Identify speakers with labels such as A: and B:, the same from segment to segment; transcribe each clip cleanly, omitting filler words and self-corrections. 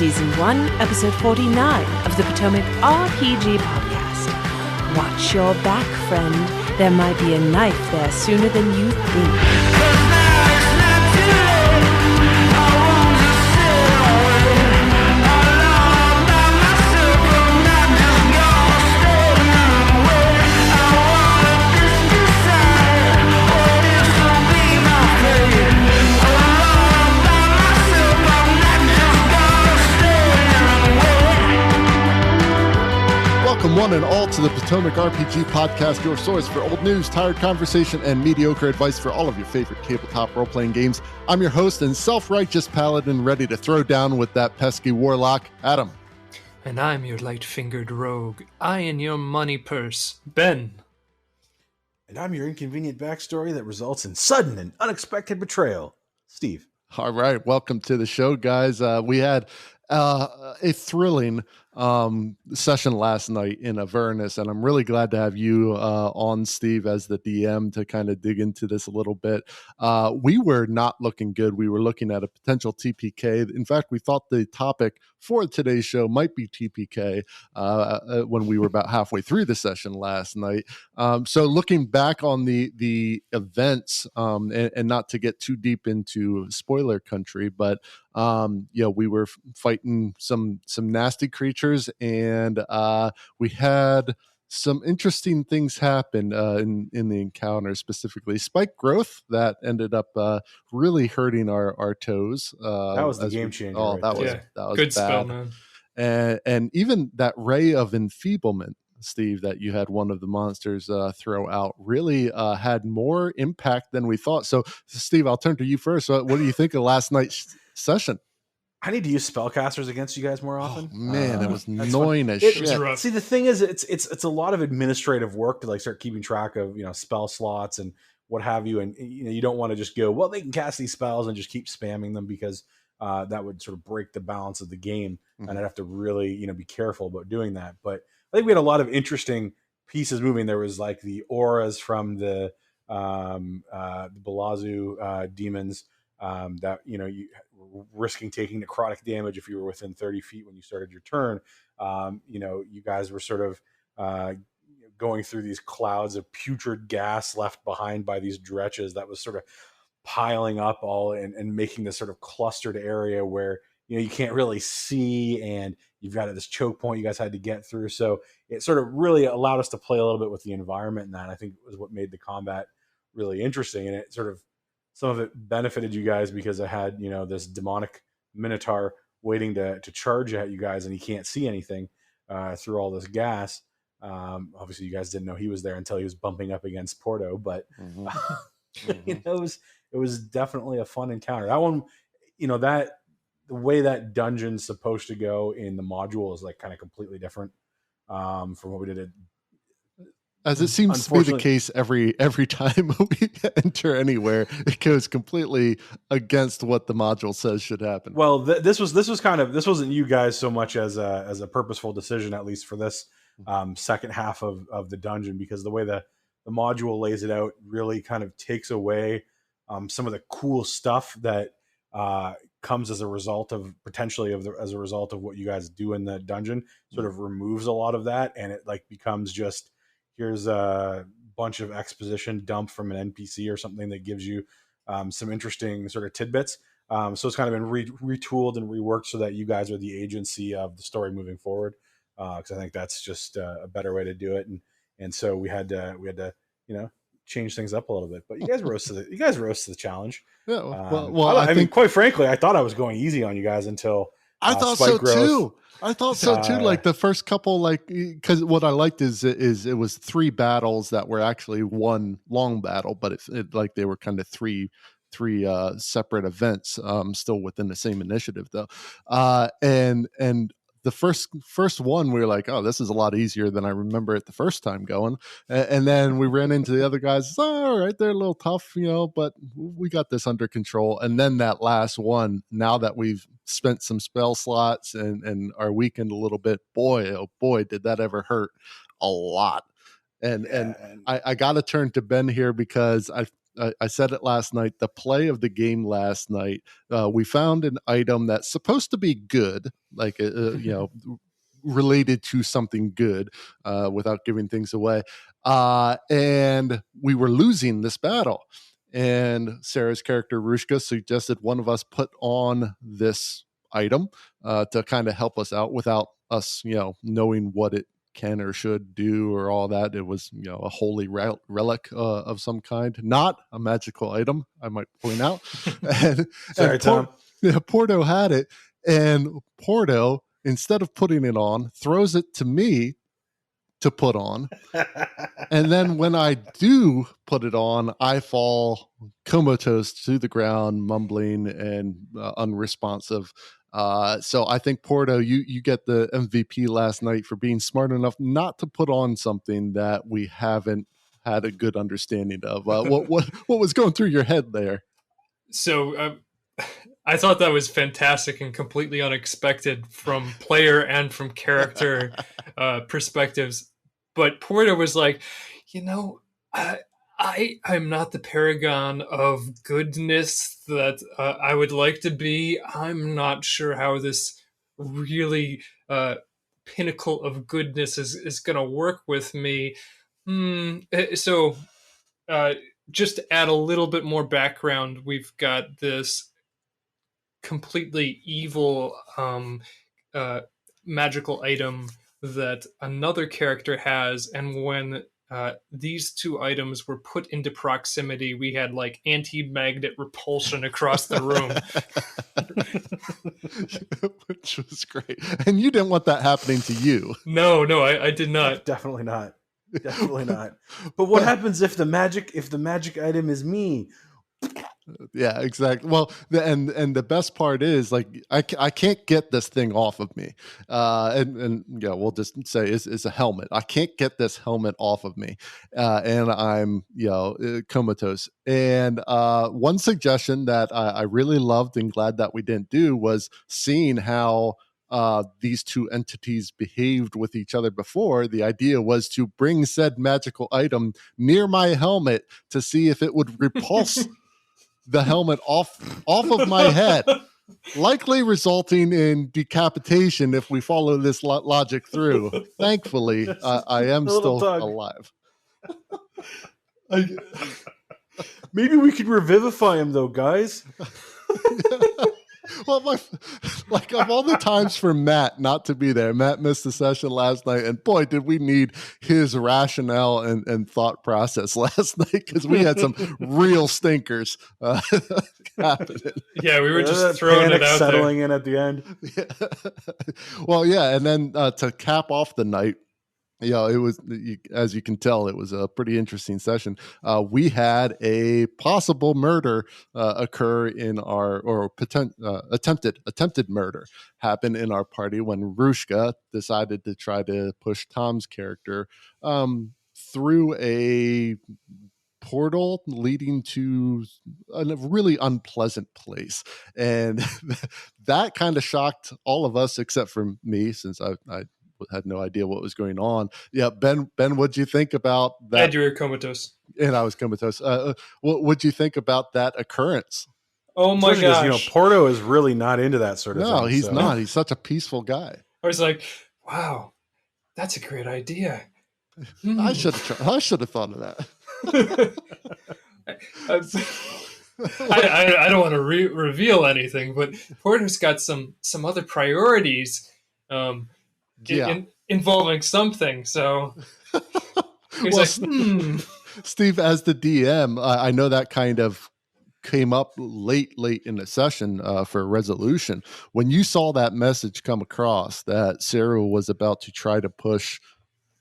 A: Season 1, Episode 49 of the Potomac RPG Podcast. Watch your back, friend. There might be a knife there sooner than you think.
B: Welcome one and all to the Potomac RPG Podcast, your source for old news, tired conversation, and mediocre advice for all of your favorite tabletop role-playing games. I'm your host and self-righteous paladin, ready to throw down with that pesky warlock, Adam.
C: And I'm your light-fingered rogue, I in your money purse, Ben.
D: And I'm your inconvenient backstory that results in sudden and unexpected betrayal, Steve.
B: All right, welcome to the show, guys. We had a thrilling session last night in Avernus, and I'm really glad to have you on, Steve, as the DM to kind of dig into this a little bit. We were not looking good. We were looking at a potential TPK. In fact, we thought the topic for today's show might be TPK when we were about halfway through the session last night. So looking back on the events, and not to get too deep into spoiler country, but we were fighting some nasty creatures, and we had some interesting things happen in the encounter, specifically spike growth that ended up really hurting our toes.
D: That was the game changer.
B: Oh,
D: right
B: that
D: there.
B: was
C: Good
B: bad.
C: spell, man.
B: And even that ray of enfeeblement, Steve, that you had one of the monsters throw out really had more impact than we thought. So, Steve, I'll turn to you first. What do you think of last night's session?
D: I need to use spellcasters against you guys more often.
B: Oh, man, it was annoying as shit.
D: See, the thing is, it's a lot of administrative work to start keeping track of spell slots and what have you, and you don't want to just go, well, they can cast these spells and just keep spamming them, because that would sort of break the balance of the game, and I'd have to really be careful about doing that. But I think we had a lot of interesting pieces moving. There was like the auras from the Balazu demons that you risking taking necrotic damage if you were within 30 feet when you started your turn. You guys were sort of going through these clouds of putrid gas left behind by these dretches that was sort of piling up all and making this sort of clustered area where you can't really see, and you've got this choke point you guys had to get through. So it sort of really allowed us to play a little bit with the environment, and that, I think, was what made the combat really interesting. And it sort of, some of it benefited you guys because I had, this demonic minotaur waiting to charge at you guys, and he can't see anything through all this gas. Obviously, you guys didn't know he was there until he was bumping up against Porto, but it was definitely a fun encounter. That one, that the way that dungeon's supposed to go in the module is like kind of completely different from what we did.
B: As it seems to be the case every time we enter anywhere, it goes completely against what the module says should happen.
D: Well, this wasn't you guys so much as a purposeful decision, at least for this second half of the dungeon, because the way the module lays it out really kind of takes away some of the cool stuff that comes as a result of as a result of what you guys do in the dungeon. Sort of removes a lot of that, and it becomes just, here's a bunch of exposition dumped from an NPC or something that gives you some interesting sort of tidbits. So it's kind of been retooled and reworked so that you guys are the agency of the story moving forward. Because I think that's just a better way to do it. And so we had to change things up a little bit. But you guys rose to the challenge.
B: Yeah, well,
D: I mean, quite frankly, I thought I was going easy on you guys until
B: I thought so too. I thought so too. Like the first couple, because what I liked is it was 3 battles that were actually one long battle, but it like they were kind of three separate events, still within the same initiative though. And the first one, we were like, oh, this is a lot easier than I remember it the first time going. And then we ran into the other guys. All right, they're a little tough, but we got this under control. And then that last one, now that we've spent some spell slots and are weakened a little bit, boy, oh boy, did that ever hurt a lot. And I got to turn to Ben here because I said it last night, the play of the game last night, we found an item that's supposed to be good, like, related to something good, without giving things away. And we were losing this battle. And Sarah's character, Rushka, suggested one of us put on this item to kind of help us out without us, knowing what it can or should do or all that. It was, a holy relic of some kind, not a magical item, I might point out.
D: Sorry, Tom.
B: Porto had it, and Porto, instead of putting it on, throws it to me to put on. And then when I do put it on, I fall comatose to the ground, mumbling and unresponsive. So I think, Porto, you get the MVP last night for being smart enough not to put on something that we haven't had a good understanding of. What was going through your head there?
C: So I thought that was fantastic and completely unexpected from player and from character perspectives. But Porter was like, I'm not the paragon of goodness that I would like to be. I'm not sure how this really pinnacle of goodness is going to work with me. So just to add a little bit more background, we've got this completely evil magical item that another character has, and when these two items were put into proximity, we had like anti-magnet repulsion across the room.
B: Which was great. And you didn't want that happening to you.
C: No, I did not.
D: Definitely not. But what happens if the magic item is me?
B: Yeah, exactly. Well, and the best part is, like, I can't get this thing off of me. And we'll just say it's a helmet. I can't get this helmet off of me. And I'm, comatose. And one suggestion that I really loved and glad that we didn't do was seeing how these two entities behaved with each other before. The idea was to bring said magical item near my helmet to see if it would repulse the helmet off of my head, likely resulting in decapitation if we follow this logic through. Thankfully, I am still alive.
D: Maybe we could revivify him, though, guys.
B: Well, of all the times for Matt not to be there, Matt missed the session last night, and boy, did we need his rationale and thought process last night, because we had some real stinkers happening.
C: Yeah, we were just throwing it out
D: settling
C: there.
D: In at the end.
B: Yeah. Well, yeah, and then to cap off the night, it was, as you can tell, it was a pretty interesting session. We had a possible murder occur in attempted murder happen in our party when Rushka decided to try to push Tom's character through a portal leading to a really unpleasant place. And that kind of shocked all of us except for me, since I had no idea what was going on. Yeah, Ben, what'd you think about that?
C: And you were comatose.
B: And I was comatose. What'd you think about that occurrence?
C: Oh my gosh.
D: Porto is really not into that sort of thing.
B: No, he's not. He's such a peaceful guy.
C: I was like, wow, that's a great idea.
B: I should have thought of that.
C: I don't want to reveal anything, but Porter's got some other priorities. Involving something, so he's
B: Steve, as the DM, I know that kind of came up late in the session for resolution. When you saw that message come across that Sarah was about to try to push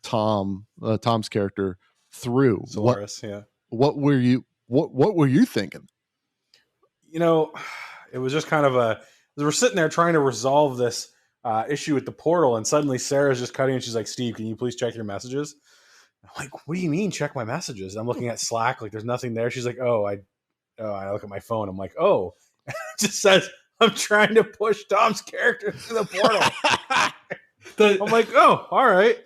B: Tom's character through,
D: Solaris,
B: what were you thinking?
D: It was just kind of we're sitting there trying to resolve this issue with the portal, and suddenly Sarah's just cutting, and she's like, "Steve, can you please check your messages?" I'm like, "What do you mean check my messages?" I'm looking at Slack, like there's nothing there. She's like, I look at my phone. I'm like, it just says I'm trying to push Tom's character through the portal. I'm like, all right.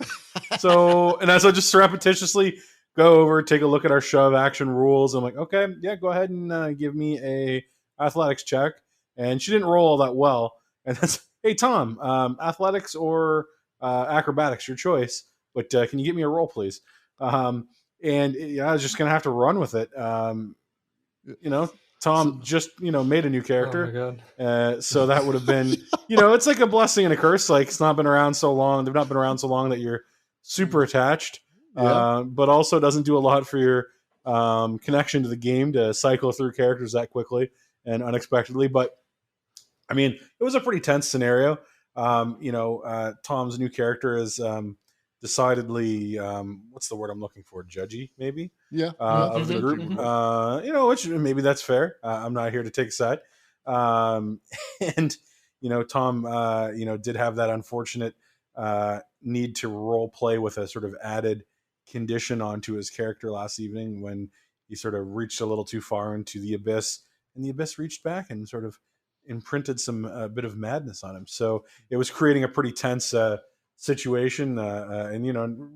D: So, and as I just surreptitiously go over, take a look at our shove action rules. I'm like, okay, yeah, go ahead and give me a athletics check. And she didn't roll all that well. And that's, hey, Tom, athletics or acrobatics, your choice. But can you get me a roll, please? And I was just going to have to run with it. Tom just, made a new character.
C: Oh my God.
D: So that would have been, it's like a blessing and a curse. Like, it's not been around so long. They've not been around so long that you're super attached, but also doesn't do a lot for your connection to the game to cycle through characters that quickly and unexpectedly. But I mean, it was a pretty tense scenario. Tom's new character is decidedly, what's the word I'm looking for? Judgy, maybe?
B: Yeah.
D: Of the group. Which maybe that's fair. I'm not here to take a side. And, Tom, did have that unfortunate need to role play with a sort of added condition onto his character last evening when he sort of reached a little too far into the abyss, and the abyss reached back and sort of imprinted a bit of madness on him. So it was creating a pretty tense situation. And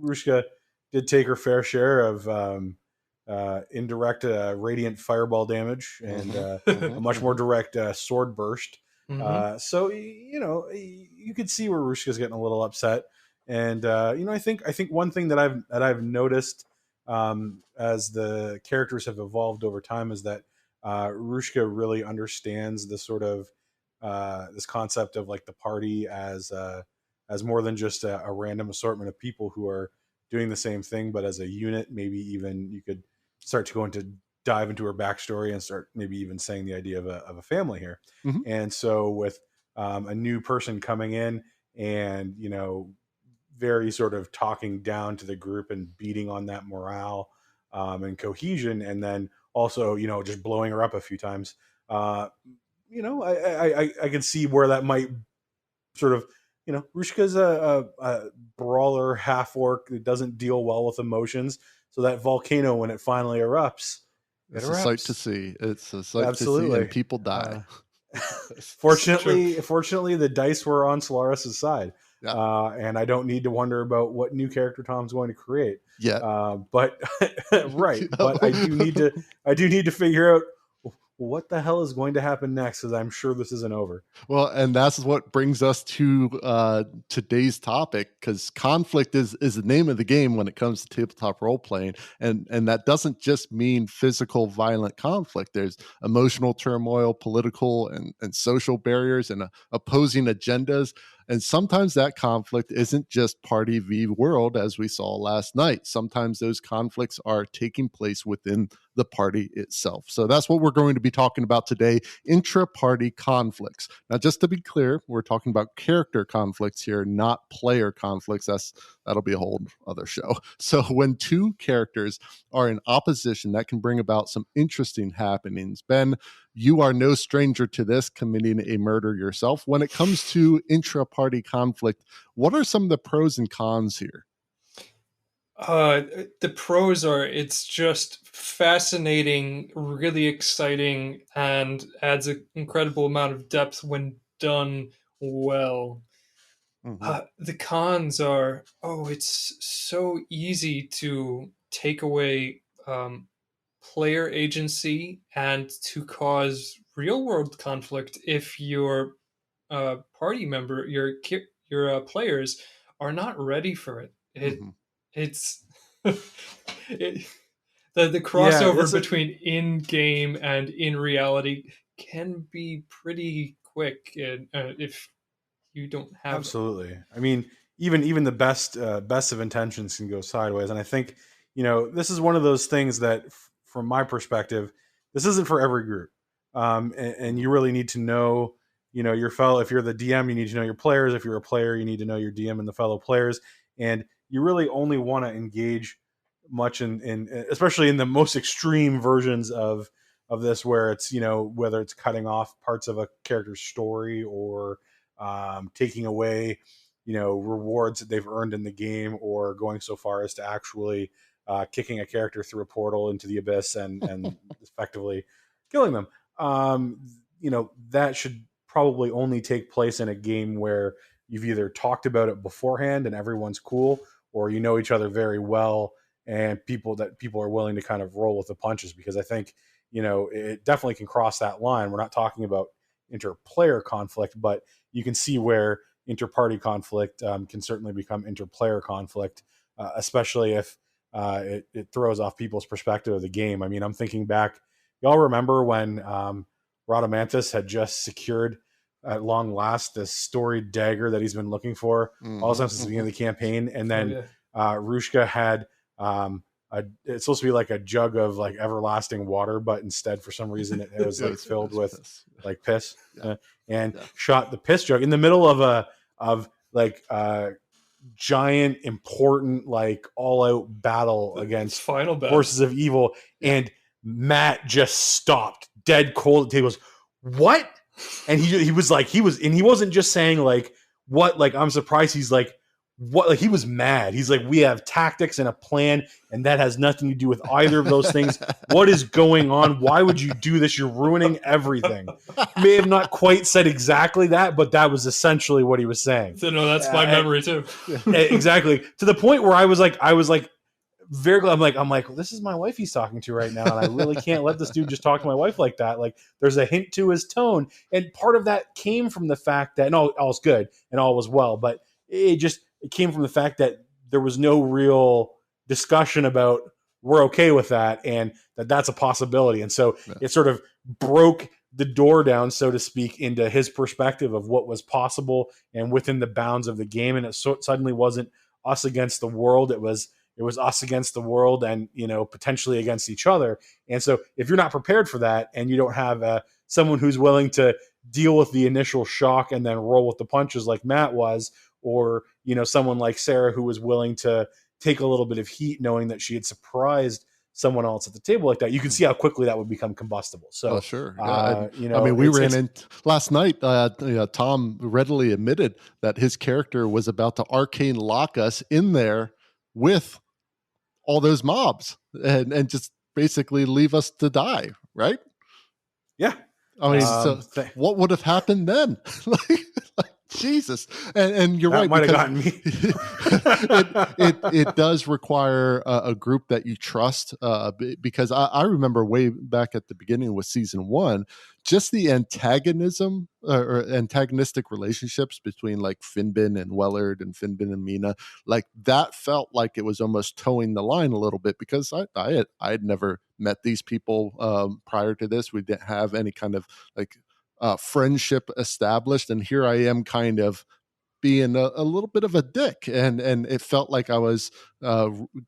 D: Rushka did take her fair share of indirect radiant fireball damage and a much more direct sword burst. So you could see where Rushka's getting a little upset. And I think one thing that I've noticed as the characters have evolved over time is that Rushka really understands the sort of this concept of like the party as more than just a random assortment of people who are doing the same thing, but as a unit. Maybe even you could start to dive into her backstory and start maybe even saying the idea of a family here. And so with a new person coming in and, very sort of talking down to the group and beating on that morale and cohesion, and then also, just blowing her up a few times, I can see where that might sort of, Rushka's a brawler half-orc that doesn't deal well with emotions. So that volcano, when it finally erupts,
B: it's a sight to see. It's a sight
D: Absolutely.
B: to see, and people die.
D: Fortunately, the dice were on Solaris' side.
B: Yeah.
D: And I don't need to wonder about what new character Tom's going to create.
B: Yeah.
D: But right. But I do need to figure out what the hell is going to happen next, because I'm sure this isn't over.
B: Well, and that's what brings us to today's topic, because conflict is the name of the game when it comes to tabletop role playing, and that doesn't just mean physical violent conflict. There's emotional turmoil, political and social barriers, and opposing agendas. And sometimes that conflict isn't just party v world, as we saw last night. Sometimes those conflicts are taking place within the party itself. So that's what we're going to be talking about today, intra-party conflicts. Now, just to be clear, we're talking about character conflicts here, not player conflicts. That'll be a whole other show. So when two characters are in opposition, that can bring about some interesting happenings. Ben, you are no stranger to this, committing a murder yourself. When it comes to intra-party conflict, what are some of the pros and cons here?
C: The pros are it's just fascinating, really exciting, and adds an incredible amount of depth when done well. The cons are, it's so easy to take away player agency and to cause real world conflict if your party member, your players are not ready for it. It's the crossover between in game and in reality can be pretty quick if you don't have
D: absolutely. I mean, even the best of intentions can go sideways, and I think this is one of those things that, from my perspective, this isn't for every group, and you really need to know your fellow. If you're the DM, you need to know your players. If you're a player, you need to know your DM and the fellow players, and you really only want to engage much in especially in the most extreme versions of this, where it's whether it's cutting off parts of a character's story or taking away rewards that they've earned in the game, or going so far as to actually kicking a character through a portal into the abyss and effectively killing them. That should probably only take place in a game where you've either talked about it beforehand and everyone's cool, or each other very well and people are willing to kind of roll with the punches, because I think, it definitely can cross that line. We're not talking about interplayer conflict, but you can see where inter-party conflict can certainly become interplayer conflict, especially if it throws off people's perspective of the game. I mean, I'm thinking back, y'all remember when Radamanthus had just secured at long last this storied dagger that he's been looking for all since the beginning of the campaign, and then Rushka had it's supposed to be like a jug of like everlasting water, but instead for some reason it was like filled with piss. Like piss, and shot the piss jug in the middle of a giant important like all out battle against
C: final battle.
D: Forces of evil, and Matt just stopped dead cold at the table. What? And he wasn't just saying like what, like I'm surprised. He's like, what? Like he was mad. He's like, we have tactics and a plan, and that has nothing to do with either of those things. What is going on? Why would you do this? You're ruining everything. May have not quite said exactly that, but that was essentially what he was saying.
C: So no, that's my memory too.
D: Exactly. To the point where I was like very glad. I'm like, well, this is my wife he's talking to right now, and I really can't let this dude just talk to my wife like that. Like, there's a hint to his tone, and part of that came from the fact that all's good and all was well, but it came from the fact that there was no real discussion about we're okay with that and that's a possibility, and so it sort of broke the door down, so to speak, into his perspective of what was possible and within the bounds of the game, and it suddenly wasn't us against the world. It was us against the world and, potentially against each other. And so if you're not prepared for that and you don't have someone who's willing to deal with the initial shock and then roll with the punches like Matt was, or, someone like Sarah who was willing to take a little bit of heat knowing that she had surprised someone else at the table like that, you can see how quickly that would become combustible. So,
B: sure.
D: we
B: ran in last night. Tom readily admitted that his character was about to arcane lock us in there with all those mobs and just basically leave us to die, right?
D: Yeah.
B: I mean, what would have happened then? like Jesus. And you're right.
D: Might have gotten me.
B: it does require a group that you trust, because I remember way back at the beginning with season 1, just the antagonism or antagonistic relationships between like Finbin and Wellard and Finbin and Mina, like that felt like it was almost towing the line a little bit, because I had never met these people prior to this. We didn't have any kind of like friendship established, and here I am kind of being a little bit of a dick, and it felt like I was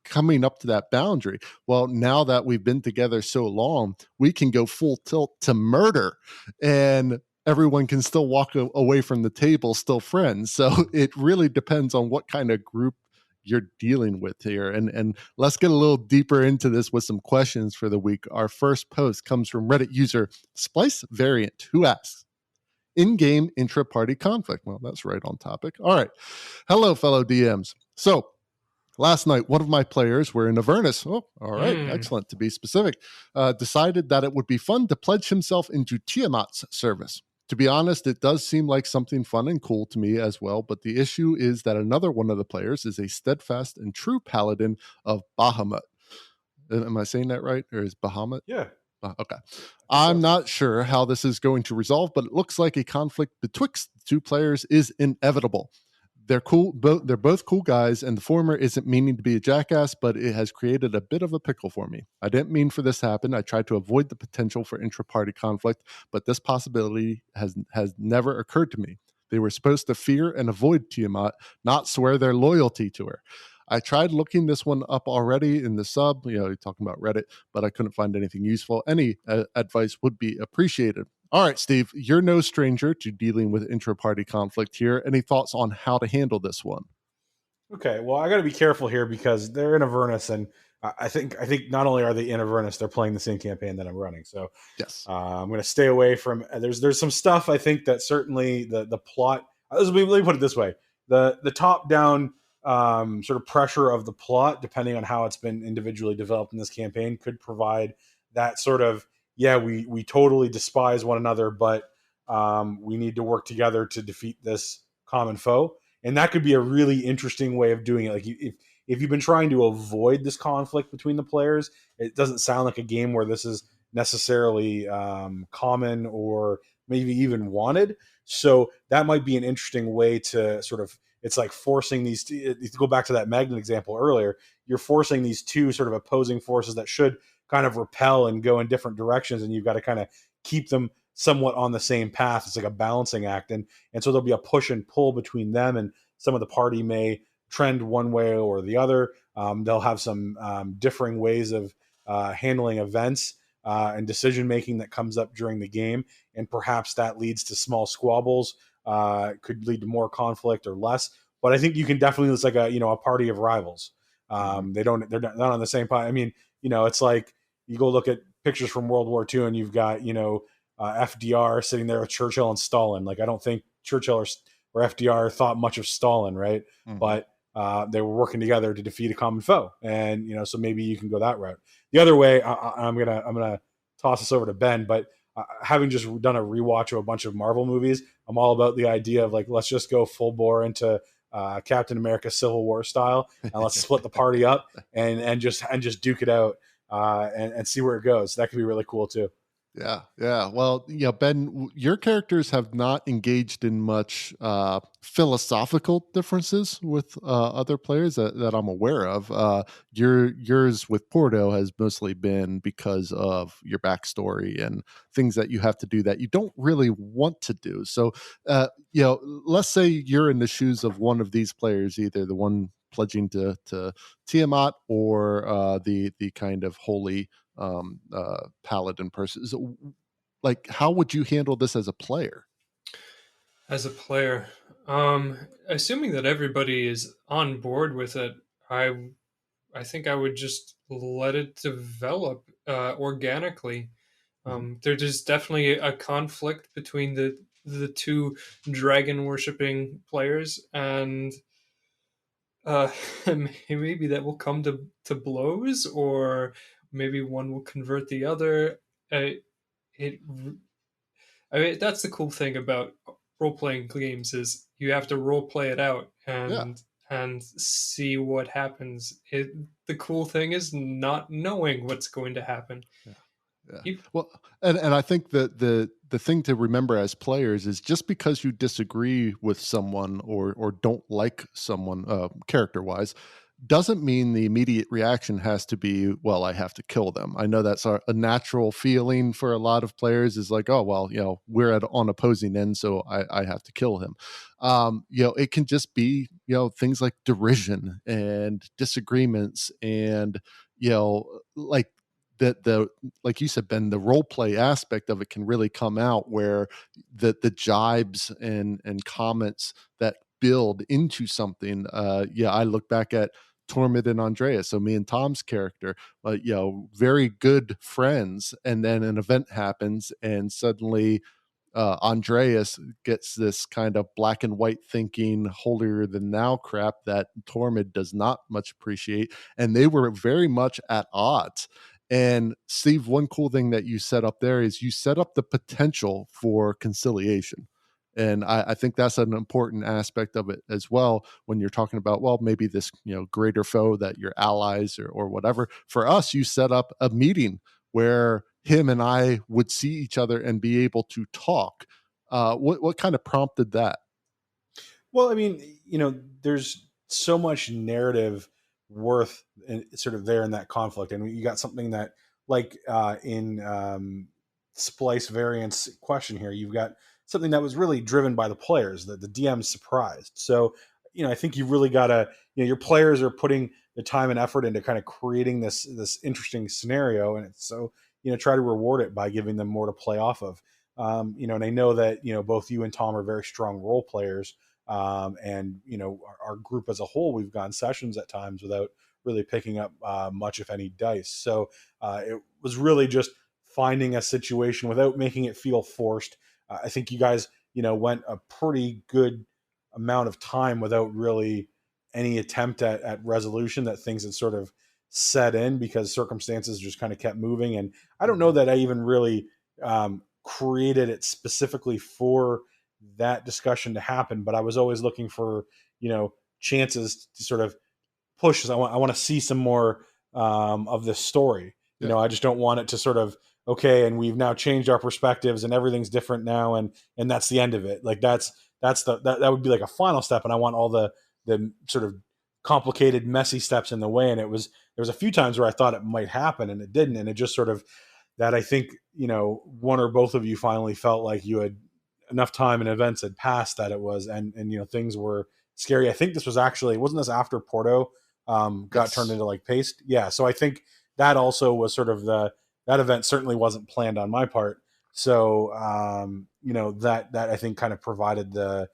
B: coming up to that boundary. Well, now that we've been together so long, we can go full tilt to murder, and everyone can still walk away from the table still friends. So it really depends on what kind of group you're dealing with here. And let's get a little deeper into this with some questions for the week. Our first post comes from Reddit user Splice Variant, who asks, in-game intra-party conflict. Well, that's right on topic. All right. Hello, fellow DMs. So last night, one of my players were in Avernus. Oh, all right. Excellent. To be specific, decided that it would be fun to pledge himself into Tiamat's service. To be honest, it does seem like something fun and cool to me as well, but the issue is that another one of the players is a steadfast and true paladin of Bahamut. Am I saying that right? Or is Bahamut?
D: Yeah.
B: Okay. I'm not sure how this is going to resolve, but it looks like a conflict betwixt the two players is inevitable. They're cool. They're both cool guys, and the former isn't meaning to be a jackass, but it has created a bit of a pickle for me. I didn't mean for this to happen. I tried to avoid the potential for intra-party conflict, but this possibility has never occurred to me. They were supposed to fear and avoid Tiamat, not swear their loyalty to her. I tried looking this one up already in the sub, you're talking about Reddit, but I couldn't find anything useful. Any advice would be appreciated. All right, Steve, you're no stranger to dealing with intra-party conflict here. Any thoughts on how to handle this one?
D: Okay, well, I got to be careful here because they're in Avernus, and I think not only are they in Avernus, they're playing the same campaign that I'm running. So yes, I'm going to stay away from. There's some stuff I think that certainly the plot. Let me put it this way: the top down sort of pressure of the plot, depending on how it's been individually developed in this campaign, could provide that sort of. Yeah, we totally despise one another, but we need to work together to defeat this common foe. And that could be a really interesting way of doing it. Like if you've been trying to avoid this conflict between the players, it doesn't sound like a game where this is necessarily common or maybe even wanted. So that might be an interesting way to sort of, it's like forcing these, to go back to that magnet example earlier, you're forcing these two sort of opposing forces that should kind of repel and go in different directions, and you've got to kind of keep them somewhat on the same path. It's like a balancing act, and so there'll be a push and pull between them, and some of the party may trend one way or the other. They'll have some differing ways of handling events and decision making that comes up during the game, and perhaps that leads to small squabbles. Could lead to more conflict or less. But I think you can definitely, it's like a party of rivals. They're not on the same party. I mean, it's like you go look at pictures from World War II, and you've got FDR sitting there with Churchill and Stalin. Like, I don't think Churchill or FDR thought much of Stalin, right? Mm-hmm. But they were working together to defeat a common foe, and so maybe you can go that route. The other way, I'm gonna toss this over to Ben, but having just done a rewatch of a bunch of Marvel movies, I'm all about the idea of, like, let's just go full bore into Captain America Civil War style, and let's split the party up and just duke it out and see where it goes. That could be really cool too.
B: Yeah. Well, Ben, your characters have not engaged in much philosophical differences with other players that I'm aware of. Yours with Porto has mostly been because of your backstory and things that you have to do that you don't really want to do. So, let's say you're in the shoes of one of these players, either the one pledging to Tiamat or the kind of holy paladin person. So, like, how would you handle this as a player?
C: As a player, assuming that everybody is on board with it, I think I would just let it develop organically. There's definitely a conflict between the two dragon worshipping players, and maybe that will come to blows, or maybe one will convert the other. I mean, that's the cool thing about role-playing games, is you have to role-play it out and see what happens. The cool thing is not knowing what's going to happen.
B: Well, and I think that the thing to remember as players is, just because you disagree with someone or don't like someone character-wise, doesn't mean the immediate reaction has to be, well, I have to kill them. I know that's a natural feeling for a lot of players, is like, oh, well, we're on opposing ends, so I have to kill him. It can just be, things like derision and disagreements, and, like the like you said, Ben, the role play aspect of it can really come out, where the jibes and comments that build into something. I look back at Tormund and Andreas, so me and Tom's character, very good friends, and then an event happens, and suddenly Andreas gets this kind of black and white thinking, holier than thou crap that Tormund does not much appreciate, and they were very much at odds. And Steve, one cool thing that you set up there is you set up the potential for conciliation. And I think that's an important aspect of it as well, when you're talking about, well, maybe this, greater foe that your allies or whatever. For us, you set up a meeting where him and I would see each other and be able to talk. What kind of prompted that?
D: Well, I mean, there's so much narrative worth sort of there in that conflict. And you got something that, like in Splice variance question here, you've got something that was really driven by the players, that the DM's surprised. So, I think you really got to, your players are putting the time and effort into kind of creating this interesting scenario. And it's so, try to reward it by giving them more to play off of. And I know that, both you and Tom are very strong role players. And, our group as a whole, we've gone sessions at times without really picking up much, if any, dice. So it was really just finding a situation without making it feel forced. I think you guys, went a pretty good amount of time without really any attempt at resolution, that things had sort of set in because circumstances just kind of kept moving. And I don't know that I even really created it specifically for that discussion to happen, but I was always looking for, chances to sort of push is I want to see some more of this story. You know, I just don't want it to sort of, okay, and we've now changed our perspectives and everything's different now, and that's the end of it. Like that would be like a final step, and I want all the sort of complicated, messy steps in the way. And there was a few times where I thought it might happen and it didn't, and it just sort of that I think, you know, one or both of you finally felt like you had enough time and events had passed that it was, and you know, things were scary. I think this was actually, wasn't this after Porto got turned into like paste? Yeah. So I think that also was sort of that event certainly wasn't planned on my part. So, you know, that I think kind of provided the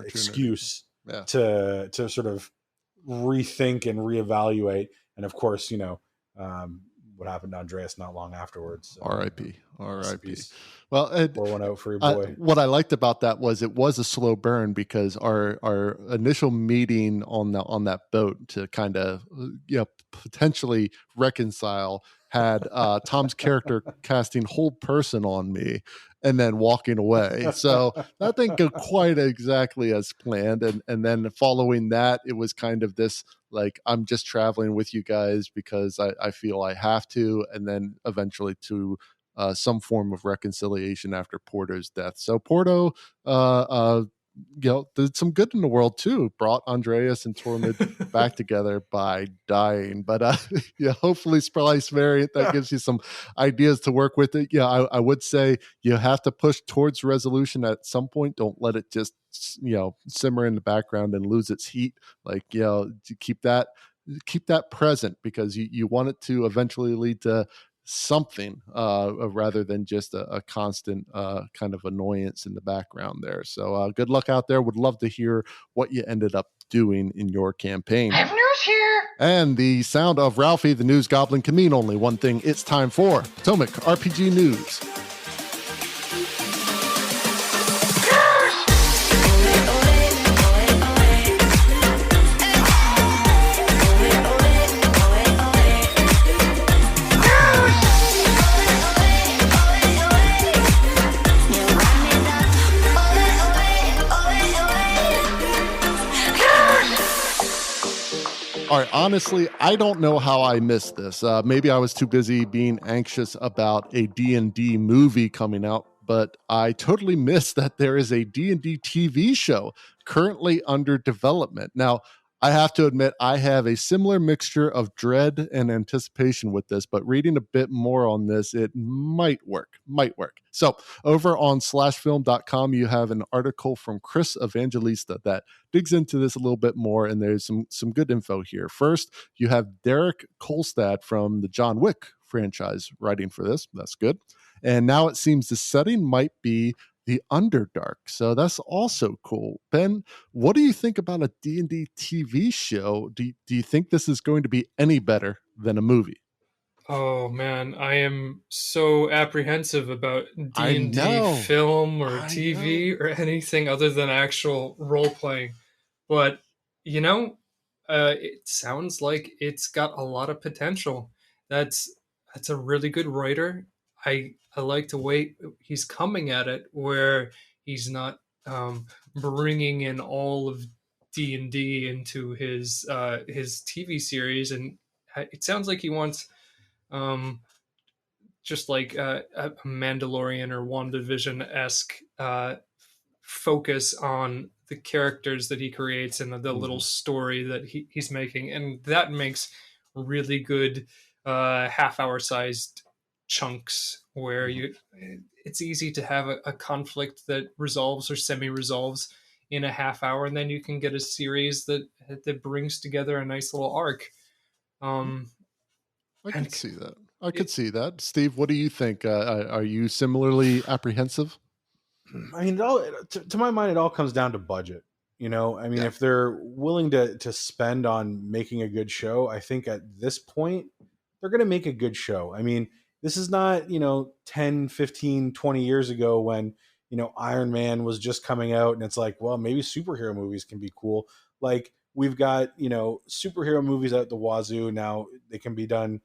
D: excuse to sort of rethink and reevaluate. And of course, you know, what happened to Andreas not long afterwards. So,
B: R.I.P. R.I.P. Well,
D: pour one out for your boy.
B: What I liked about that was it was a slow burn, because our initial meeting on that boat to kind of potentially reconcile had Tom's character casting hold person on me and then walking away. So that didn't go quite exactly as planned. And then following that, it was kind of this, like, I'm just traveling with you guys because I feel I have to. And then eventually to some form of reconciliation after Porto's death. So Porto, did some good in the world too. Brought Andreas and Tormund back together by dying. But hopefully Splice variant that gives you some ideas to work with it. Yeah, I would say you have to push towards resolution at some point. Don't let it just simmer in the background and lose its heat. Like, to keep that present, because you want it to eventually lead to something rather than just a constant kind of annoyance in the background there. So good luck out there. Would love to hear what you ended up doing in your campaign.
E: I have news here.
B: And the sound of Ralphie the News Goblin can mean only one thing. It's time for Potomac RPG News. All right, honestly, I don't know how I missed this. Maybe I was too busy being anxious about a D&D movie coming out, but I totally missed that there is a D&D TV show currently under development. Now, I have to admit, I have a similar mixture of dread and anticipation with this, but reading a bit more on this, it might work. So over on slashfilm.com, you have an article from Chris Evangelista that digs into this a little bit more, and there's some good info here. First, you have Derek Kolstad from the John Wick franchise writing for this. That's good. And now it seems the setting might be the Underdark. So that's also cool. Ben, what do you think about a D&D TV show? Do you think this is going to be any better than a movie?
C: Oh man, I am so apprehensive about D&D film or TV or anything other than actual role playing. But it sounds like it's got a lot of potential. That's a really good writer. I like the way he's coming at it, where he's not bringing in all of D&D into his TV series, and it sounds like he wants just like a Mandalorian or WandaVision-esque focus on the characters that he creates and the little story that he's making, and that makes really good half-hour sized chunks where it's easy to have a conflict that resolves or semi-resolves in a half hour, and then you can get a series that brings together a nice little arc.
B: I could see that. Steve, what do you think? Are you similarly apprehensive?
D: I mean, to my mind, it all comes down to budget. If they're willing to spend on making a good show, I think at this point they're going to make a good show. I mean, this is not, 10, 15, 20 years ago when, Iron Man was just coming out and it's like, well, maybe superhero movies can be cool. Like, we've got, superhero movies out the wazoo. Now they can be done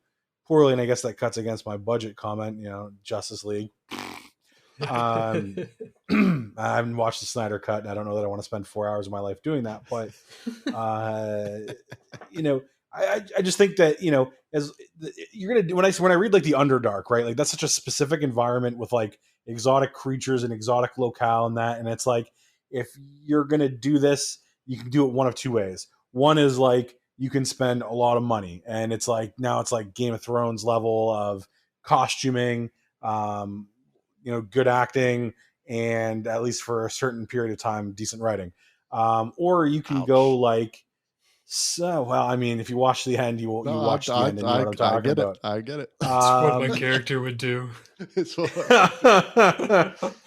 D: poorly. And I guess that cuts against my budget comment, Justice League. I haven't watched the Snyder Cut, and I don't know that I want to spend 4 hours of my life doing that. But I just think that as you're gonna do when I read like the Underdark, right? Like that's such a specific environment with like exotic creatures and exotic locale and that, and it's like if you're gonna do this, you can do it one of two ways. One is like you can spend a lot of money, and it's like now it's like Game of Thrones level of costuming, good acting, and at least for a certain period of time, decent writing. Or you can go like, well, I mean, if you watch the end, you watch the end and you know what I'm talking about.
B: I get it.
C: That's what my character would do.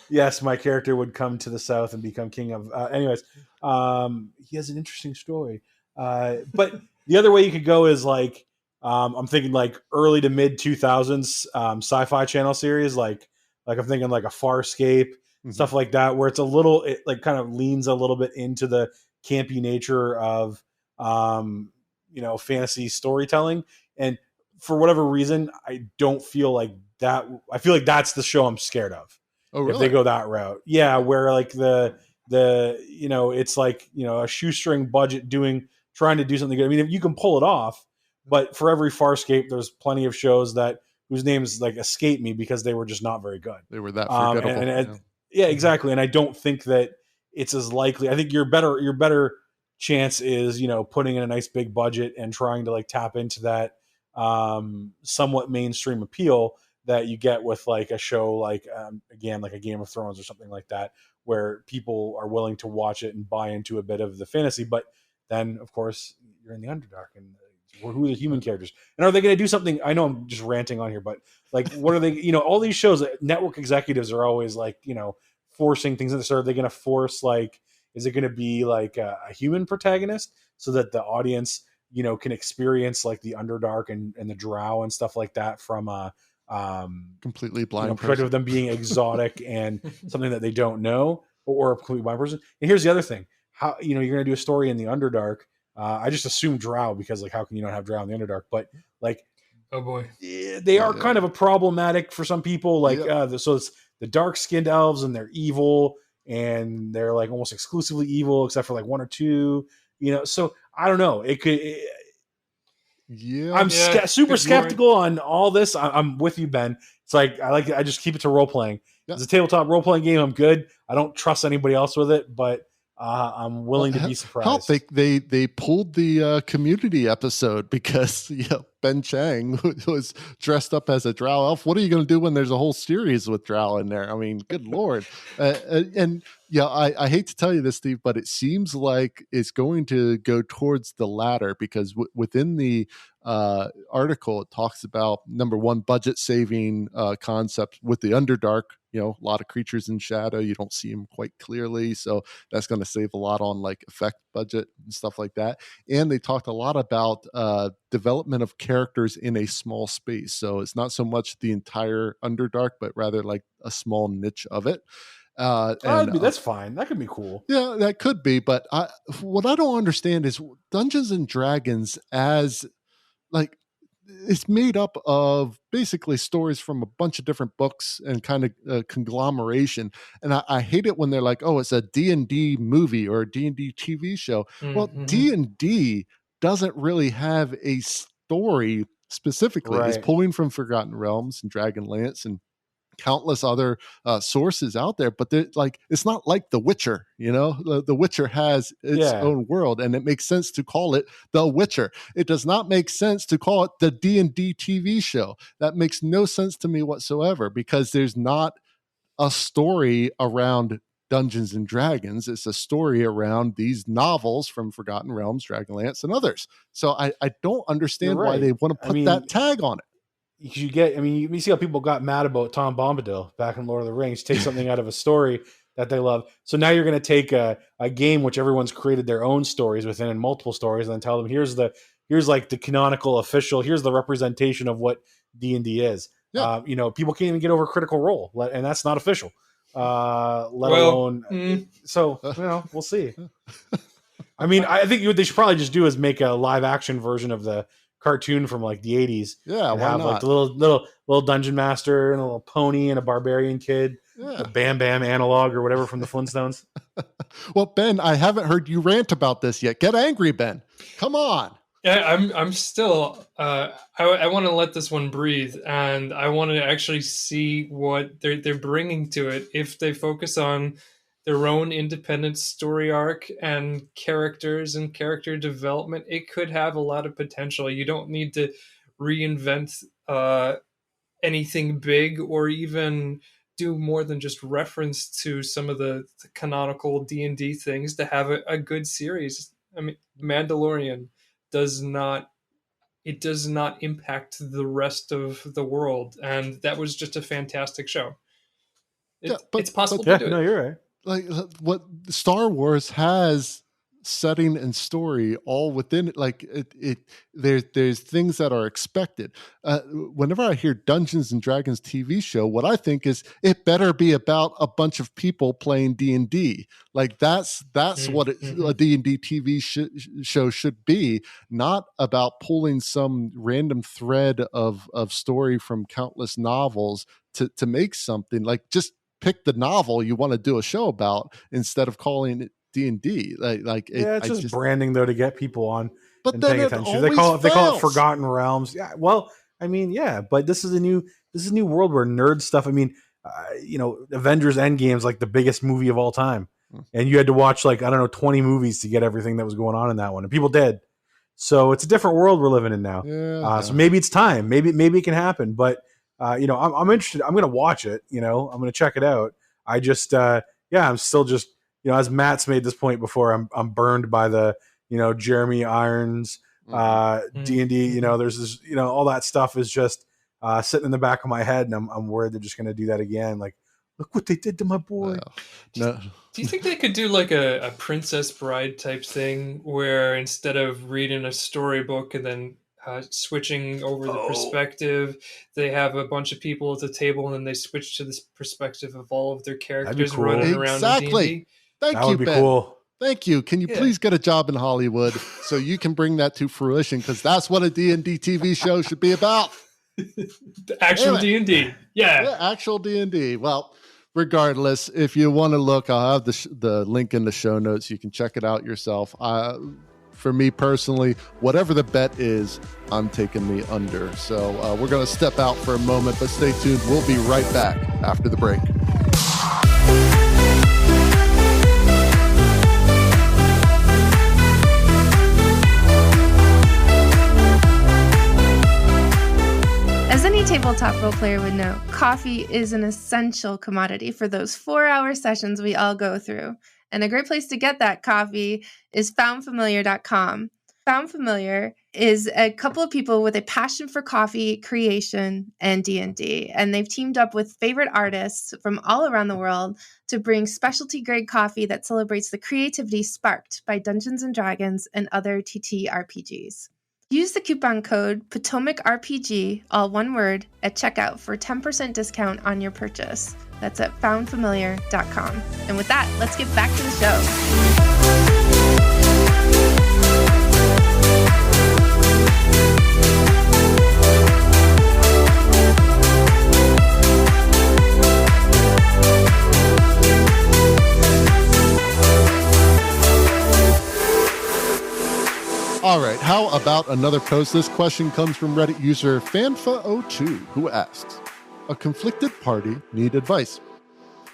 D: Yes, my character would come to the south and become king of. Anyways, he has an interesting story. But the other way you could go is like, I'm thinking like early to mid 2000s Sci-Fi Channel series, like I'm thinking like a Farscape, stuff like that, where it's it like kind of leans a little bit into the campy nature of fantasy storytelling. And for whatever reason, I don't feel like that. I feel like that's the show I'm scared of.
B: Oh, really?
D: If they go that route. Yeah. Where like it's like, a shoestring budget trying to do something good. I mean, if you can pull it off, but for every Farscape, there's plenty of shows whose names like escape me because they were just not very good.
B: They were that forgettable.
D: Yeah, exactly. And I don't think that it's as likely. I think your better chance is, putting in a nice big budget and trying to like tap into that somewhat mainstream appeal that you get with like a show like again like a Game of Thrones or something like that, where people are willing to watch it and buy into a bit of the fantasy. But then of course you're in the Underdark, and who are the human characters, and are they going to do something? I know I'm just ranting on here, but like what are they, all these shows, network executives are always like, forcing things in the start. Are they going to force like, is it going to be like a human protagonist so that the audience, can experience like the Underdark and the Drow and stuff like that from a
B: completely blind
D: perspective of them being exotic and something that they don't know, or a completely blind person? And here's the other thing: how you're going to do a story in the Underdark. I just assume Drow because like how can you not have Drow in the Underdark? But like,
C: oh boy,
D: they are kind of a problematic for some people. Like so it's the dark-skinned elves, and they're evil, and they're like almost exclusively evil except for like one or two. So I don't know. It could. I'm super skeptical on all this. I'm with you, Ben. It's like I just keep it to role playing. Yeah. It's a tabletop role playing game. I'm good. I don't trust anybody else with it, but I'm willing to be surprised.
B: Hell, they pulled the Community episode because Ben Chang was dressed up as a Drow elf. What are you going to do when there's a whole series with Drow in there? I mean, good Lord. And I hate to tell you this, Steve, but it seems like it's going to go towards the latter because within the article, it talks about number one, budget saving concept with the Underdark. A lot of creatures in shadow, you don't see them quite clearly, so that's going to save a lot on like effect budget and stuff like that. And they talked a lot about development of characters in a small space, so it's not so much the entire Underdark, but rather like a small niche of it.
D: That's fine. That could be cool.
B: Yeah, that could be. But what I don't understand is Dungeons and Dragons as like, it's made up of basically stories from a bunch of different books and kind of a conglomeration. And I hate it when they're like, oh, it's a D&D movie or a D&D TV show. Mm-hmm. Well, D&D doesn't really have a story specifically. Right. It's pulling from Forgotten Realms and Dragonlance and countless other sources out there, but it's not like The Witcher. The Witcher has its own world, and it makes sense to call it The Witcher. It does not make sense to call it the D&D TV show. That makes no sense to me whatsoever, because there's not a story around Dungeons and Dragons. It's a story around these novels from Forgotten Realms, Dragonlance, and others. So I don't understand why they want to put that tag on it.
D: You see how people got mad about Tom Bombadil back in Lord of the Rings, take something out of a story that they love. So now you're going to take a game which everyone's created their own stories within, and multiple stories, and then tell them here's like the canonical official, here's the representation of what D&D is. Yeah. People can't even get over Critical Role, and that's not official. Alone. So we'll see. I mean, I think what they should probably just do is make a live action version of the cartoon from like the 80s.
B: Yeah, why
D: have
B: not?
D: Like the little dungeon master and a little pony and a barbarian kid. The Bam Bam analog or whatever from the Flintstones.
B: Well, Ben, I haven't heard you rant about this yet. Get angry, Ben. Come on.
C: Yeah, I'm still. I want to let this one breathe, and I want to actually see what they're bringing to it. If they focus on their own independent story arc and characters and character development, it could have a lot of potential. You don't need to reinvent anything big or even do more than just reference to some of the canonical D&D things to have a good series. I mean, Mandalorian does not impact the rest of the world, and that was just a fantastic show. It's possible to do it.
D: No, you're right.
B: Like what Star Wars has setting and story all within it. Like there's things that are expected. Whenever I hear Dungeons and Dragons TV show, what I think is it better be about a bunch of people playing D&D. Like that's what a D&D TV show should be, not about pulling some random thread of story from countless novels to make something. Like just pick the novel you want to do a show about instead of calling it D&D.
D: It's just branding though to get people on
B: but
D: and
B: then
D: paying attention. They call it Forgotten Realms. Yeah, well, I mean, yeah, but this is a new world where nerd stuff. I mean, Avengers Endgame is like the biggest movie of all time, and you had to watch 20 movies to get everything that was going on in that one, and people did. So it's a different world we're living in now. So maybe it's time. Maybe it can happen. But I'm interested. I'm going to watch it. I'm going to check it out. I just I'm still just. As Matt's made this point before, I'm burned by the, Jeremy Irons, D&D, there's this, all that stuff is just sitting in the back of my head, and I'm worried they're just going to do that again. Like, look what they did to my boy.
C: Do you think they could do like a Princess Bride type thing where instead of reading a storybook and then switching over the perspective, they have a bunch of people at the table and then they switch to this perspective of all of their characters running around in D&D?
B: Thank you, Ben.
D: Cool.
B: Thank you. Can you please get a job in Hollywood so you can bring that to fruition? Because that's what a D&D TV show should be about.
C: The actual D&D. Yeah,
B: actual D&D. Well, regardless, if you want to look, I'll have the link in the show notes. You can check it out yourself. For me personally, whatever the bet is, I'm taking the under. So we're going to step out for a moment, but stay tuned. We'll be right back after the break.
E: As any tabletop role player would know, coffee is an essential commodity for those 4-hour sessions we all go through. And a great place to get that coffee is foundfamiliar.com. Found Familiar is a couple of people with a passion for coffee creation and D&D. And they've teamed up with favorite artists from all around the world to bring specialty grade coffee that celebrates the creativity sparked by Dungeons & Dragons and other TTRPGs. Use the coupon code Potomac RPG, all one word, at checkout for 10% discount on your purchase. That's at foundfamiliar.com. And with that, let's get back to the show.
B: All right, how about another post? This question comes from Reddit user Fanfa02, who asks, a conflicted party need advice.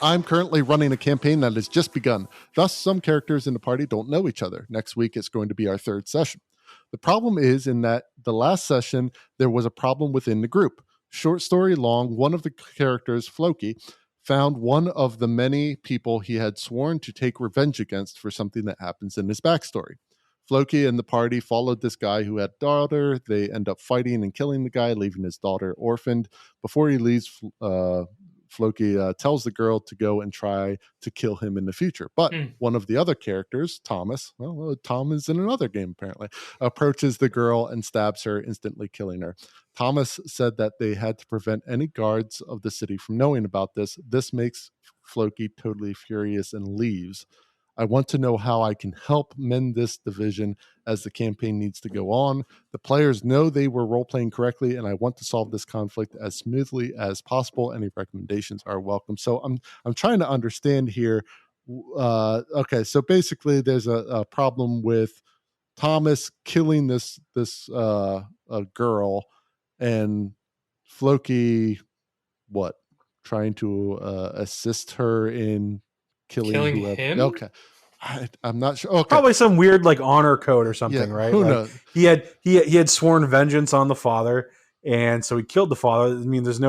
B: I'm currently running a campaign that has just begun. Thus, some characters in the party don't know each other. Next week, it's going to be our third session. The problem is in that the last session, there was a problem within the group. Short story long, one of the characters, Floki, found one of the many people he had sworn to take revenge against for something that happens in his backstory. Floki and the party followed this guy who had a daughter. They end up fighting and killing the guy, leaving his daughter orphaned. Before he leaves, Floki tells the girl to go and try to kill him in the future. But one of the other characters, Thomas, Tom is in another game apparently, approaches the girl and stabs her, instantly killing her. Thomas said that they had to prevent any guards of the city from knowing about this. This makes Floki totally furious and leaves. I want to know how I can help mend this division as the campaign needs to go on. The players know they were role-playing correctly, and I want to solve this conflict as smoothly as possible. Any recommendations are welcome. So I'm trying to understand here. Okay, so basically there's a problem with Thomas killing this girl, and Floki, what, trying to assist her in killing whoever.
C: him?
B: Okay, I'm not sure. Okay,
D: Probably some weird like honor code or something,
B: yeah,
D: right?
B: Who
D: Like
B: knows?
D: he had sworn vengeance on the father, and so he killed the father. I mean, there's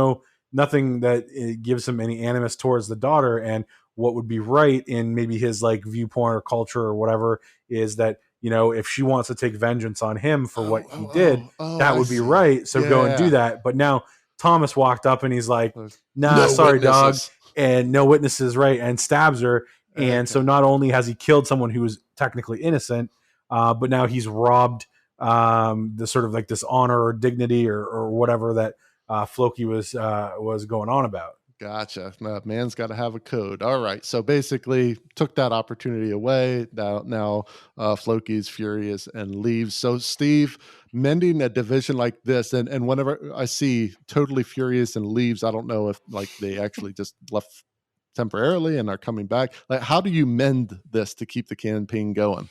D: nothing that gives him any animus towards the daughter, and what would be right in maybe his like viewpoint or culture or whatever is that, you know, if she wants to take vengeance on him for what he did, that
B: I
D: would be
B: see.
D: right. So go and do
B: Yeah.
D: that. But now Thomas walked up and he's like, nah,
B: No
D: sorry, dog.
B: witnesses.
D: And no witnesses, right? And stabs her. And
B: Okay.
D: so not only has he killed someone who was technically innocent, but now he's robbed the sort of like this honor or dignity or whatever that Floki was going on about.
B: Gotcha. Man's got to have a code. All right. So basically, took that opportunity away. Now Floki's furious and leaves. So Steve, mending a division like this, and whenever I see totally furious and leaves, I don't know if like they actually just left temporarily and are coming back. Like, how do you mend this to keep the campaign going?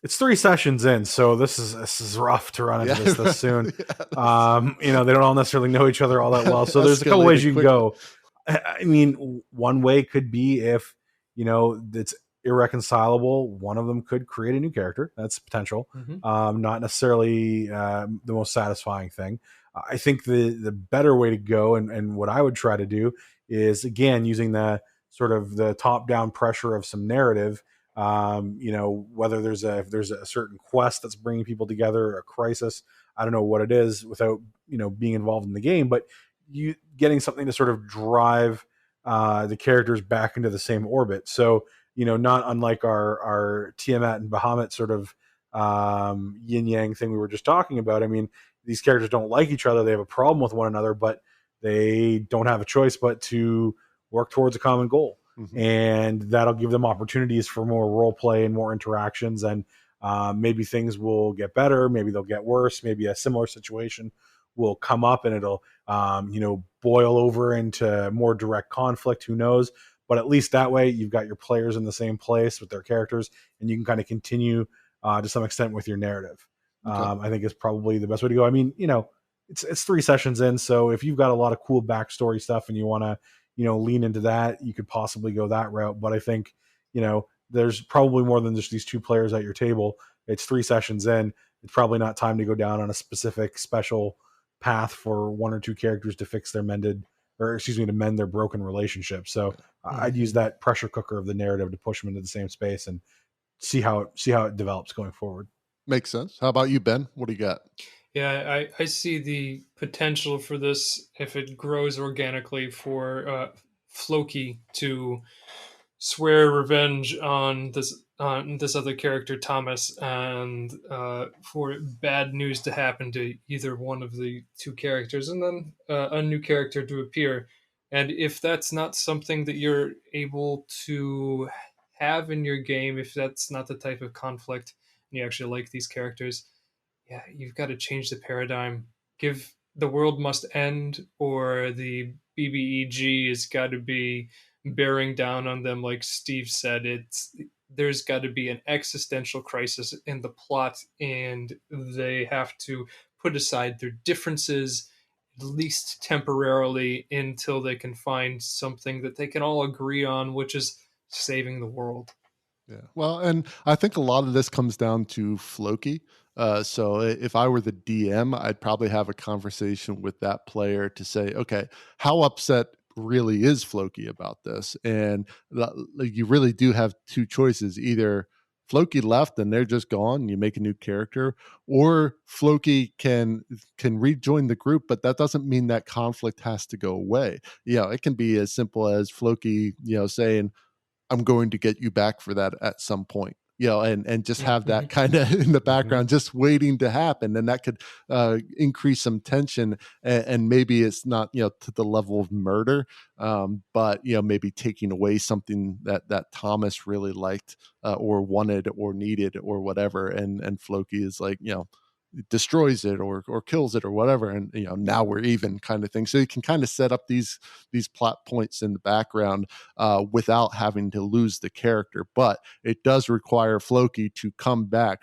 D: It's 3 sessions in, so this is rough to run into this soon.
B: Yeah.
D: You know, they don't all necessarily know each other all that well. So there's a couple ways you can go. I mean, one way could be if, you know, it's irreconcilable. One of them could create a new character. That's potential. Not necessarily the most satisfying thing. I think the better way to go, and what I would try to do is, again, using the sort of the top-down pressure of some narrative. You know, whether there's a certain quest that's bringing people together, a crisis, I don't know what it is without, you know, being involved in the game, but you getting something to sort of drive the characters back into the same orbit. So, you know, not unlike our Tiamat and Bahamut sort of yin yang thing we were just talking about. I mean, these characters don't like each other. They have a problem with one another, but they don't have a choice but to work towards a common goal. And that'll give them opportunities for more role play and more interactions. And maybe things will get better. Maybe they'll get worse. Maybe a similar situation will come up and it'll, you know, boil over into more direct conflict. Who knows? But at least that way you've got your players in the same place with their characters, and you can kind of continue to some extent with your narrative. I think is probably the best way to go. I mean, you know, it's 3 sessions in. So if you've got a lot of cool backstory stuff and you want to, you know, lean into that, you could possibly go that route. But I think, you know, there's probably more than just these 2 players at your table. It's 3 sessions in. It's probably not time to go down on a specific special path for 1 or 2 characters to fix their to mend their broken relationship. So I'd use that pressure cooker of the narrative to push them into the same space and see how it develops going forward.
B: Makes sense. How about you, Ben? What do you got?
C: Yeah, I see the potential for this, if it grows organically, for Floki to swear revenge on this other character, Thomas, and for bad news to happen to either one of the 2 characters, and then a new character to appear. And if that's not something that you're able to have in your game, if that's not the type of conflict and you actually like these characters, yeah, you've got to change the paradigm. Give the world must end, or the BBEG has got to be bearing down on them. Like Steve said, there's got to be an existential crisis in the plot, and they have to put aside their differences, at least temporarily, until they can find something that they can all agree on, which is saving the world.
B: Yeah. Well, and I think a lot of this comes down to Floki. So if I were the DM, I'd probably have a conversation with that player to say, okay, how upset really is Floki about this? And you really do have 2 choices. Either Floki left and they're just gone, and you make a new character, or Floki can rejoin the group, but that doesn't mean that conflict has to go away. You know, it can be as simple as Floki, you know, saying, I'm going to get you back for that at some point. and just have that kind of in the background, just waiting to happen. And that could increase some tension. And maybe it's not, to the level of murder, but, maybe taking away something that Thomas really liked or wanted or needed or whatever. And Floki is like, destroys it or kills it or whatever, and now we're even kind of thing. So you can kind of set up these plot points in the background without having to lose the character, but it does require Floki to come back.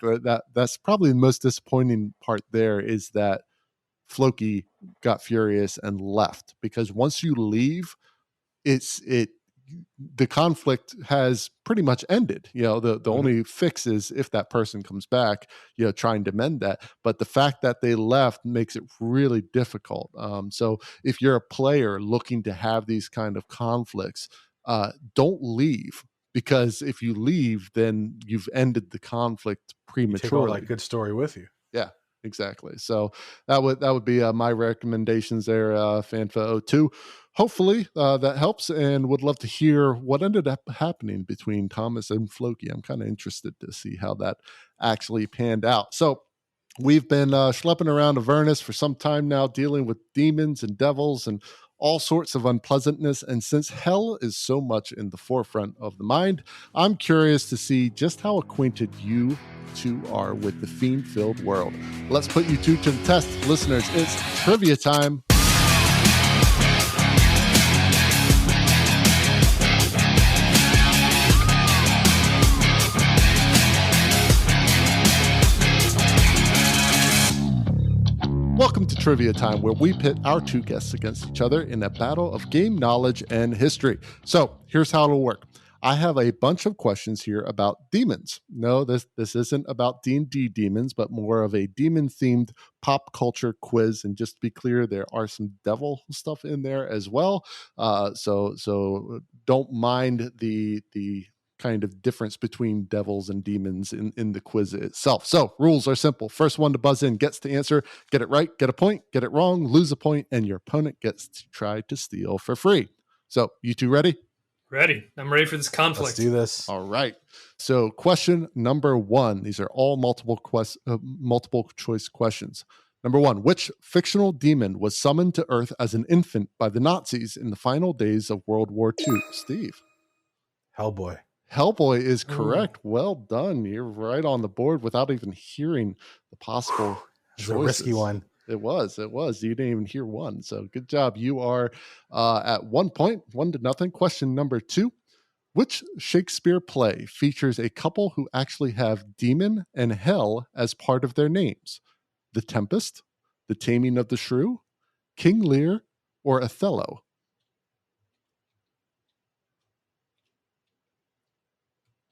B: That's probably the most disappointing part there, is that Floki got furious and left, because once you leave, the conflict has pretty much ended. The only fix is if that person comes back, trying to mend that. But the fact that they left makes it really difficult. So if you're a player looking to have these kind of conflicts, don't leave, because if you leave, then you've ended the conflict prematurely.
D: You take all that good story with you.
B: Yeah. Exactly. So that would be my recommendations there, Fanfa02. Hopefully that helps, and would love to hear what ended up happening between Thomas and Floki. I'm kind of interested to see how that actually panned out. So we've been schlepping around Avernus for some time now, dealing with demons and devils and all sorts of unpleasantness. And since hell is so much in the forefront of the mind, I'm curious to see just how acquainted you two are with the fiend-filled world. Let's put you two to the test. Listeners, it's trivia time. Welcome to Trivia Time, where we pit our two guests against each other in a battle of game knowledge and history. So here's how it'll work. I have a bunch of questions here about demons. No, this isn't about D&D demons, but more of a demon-themed pop culture quiz. And just to be clear, there are some devil stuff in there as well. So don't mind the kind of difference between devils and demons in the quiz itself. So rules are simple. First one to buzz in gets to answer. Get it right, get a point. Get it wrong, lose a point, and your opponent gets to try to steal for free. So you two ready?
C: Ready. I'm ready for this conflict.
D: Let's do this.
B: All right. So question number 1. These are all multiple choice questions. Number 1, which fictional demon was summoned to Earth as an infant by the Nazis in the final days of World War II? Steve.
D: Hellboy.
B: Hellboy is correct. Well done. You're right on the board without even hearing the possible choices.
D: A risky one.
B: It was. You didn't even hear one. So good job. You are at 1 point, 1-0. Question number 2. Which Shakespeare play features a couple who actually have demon and hell as part of their names? The Tempest, The Taming of the Shrew, King Lear, or Othello?